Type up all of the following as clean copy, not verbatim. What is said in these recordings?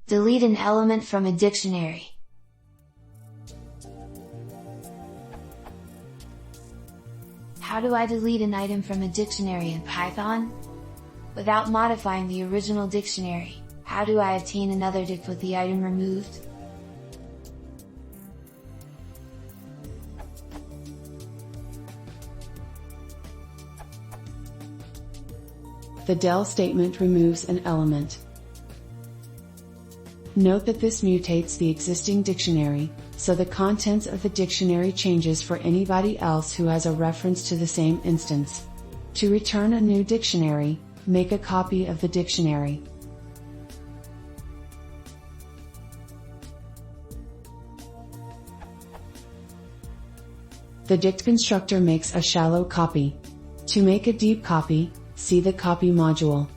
Delete an element from a dictionary. How do I delete an item from a dictionary in Python? Without modifying the original dictionary, how do I obtain another dict with the item removed? The del statement removes an element. Note that this mutates the existing dictionary, so the contents of the dictionary changes for anybody else who has a reference to the same instance. To return a new dictionary, make a copy of the dictionary. The dict constructor makes a shallow copy. To make a deep copy, see the copy module.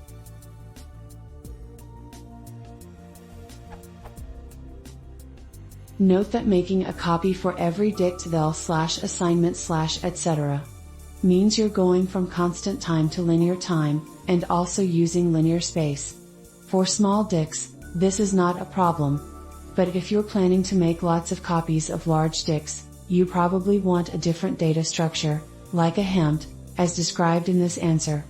Note that making a copy for every dict del /assignment/ etc. means you're going from constant time to linear time, and also using linear space. For small dicts, this is not a problem. But if you're planning to make lots of copies of large dicts, you probably want a different data structure, like a hemmed, as described in this answer.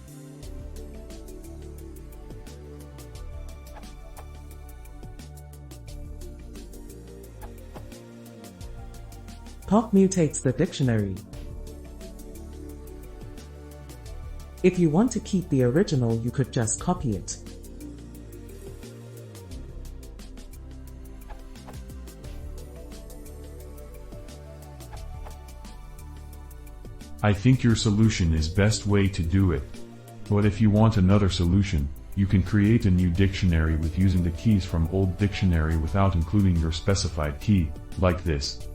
Pop mutates the dictionary. If you want to keep the original, you could just copy it. I think your solution is best way to do it. But if you want another solution, you can create a new dictionary with using the keys from old dictionary without including your specified key, like this.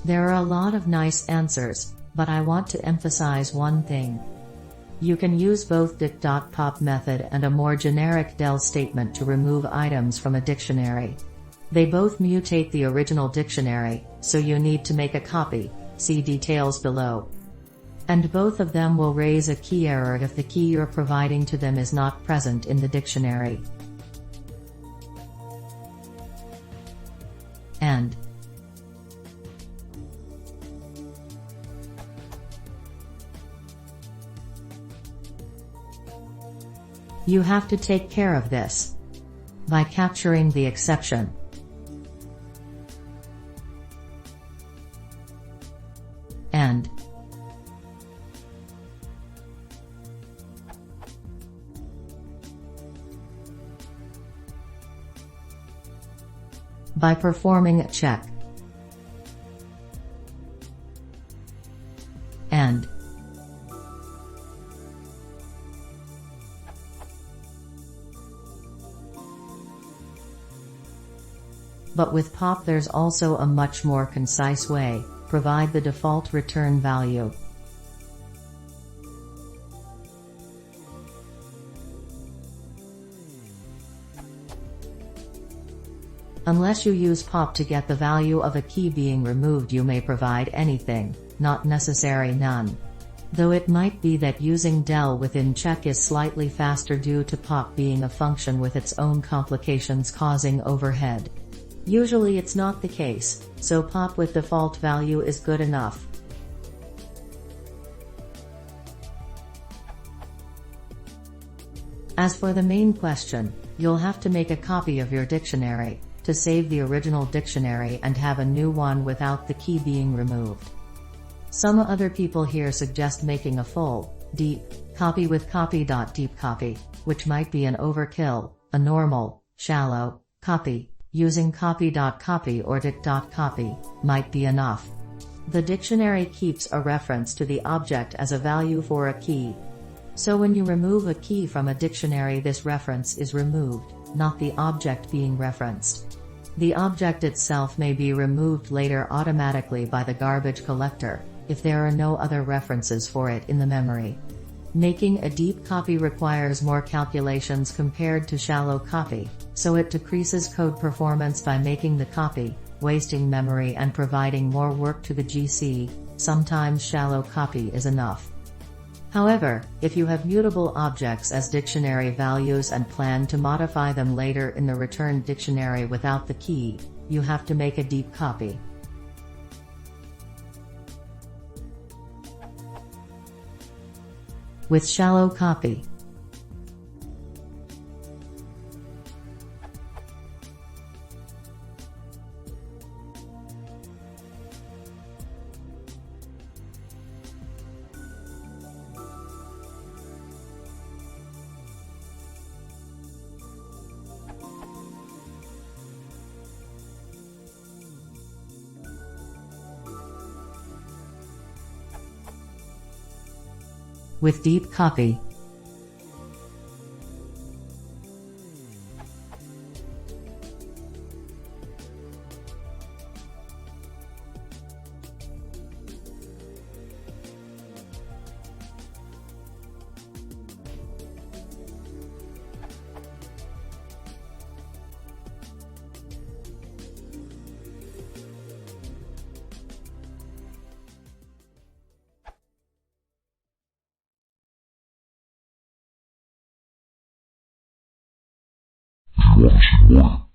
There are a lot of nice answers, but I want to emphasize one thing. You can use both dict.pop method and a more generic del statement to remove items from a dictionary. They both mutate the original dictionary, so you need to make a copy, see details below. And both of them will raise a key error if the key you're providing to them is not present in the dictionary. And you have to take care of this by capturing the exception. And by performing a check. And but with pop there's also a much more concise way, provide the default return value. Unless you use pop to get the value of a key being removed, you may provide anything, not necessary none. Though it might be that using del within check is slightly faster due to pop being a function with its own complications causing overhead. Usually it's not the case, so pop with default value is good enough. As for the main question, you'll have to make a copy of your dictionary, to save the original dictionary and have a new one without the key being removed. Some other people here suggest making a full, deep, copy with copy.deep copy, which might be an overkill. A normal, shallow, copy, using copy.copy or dict.copy, might be enough. The dictionary keeps a reference to the object as a value for a key. So when you remove a key from a dictionary, this reference is removed, not the object being referenced. The object itself may be removed later automatically by the garbage collector, if there are no other references for it in the memory. Making a deep copy requires more calculations compared to shallow copy, so it decreases code performance by making the copy, wasting memory and providing more work to the GC. Sometimes shallow copy is enough. However, if you have mutable objects as dictionary values and plan to modify them later in the returned dictionary without the key, you have to make a deep copy. With shallow copy, with deep copy, You want to see more?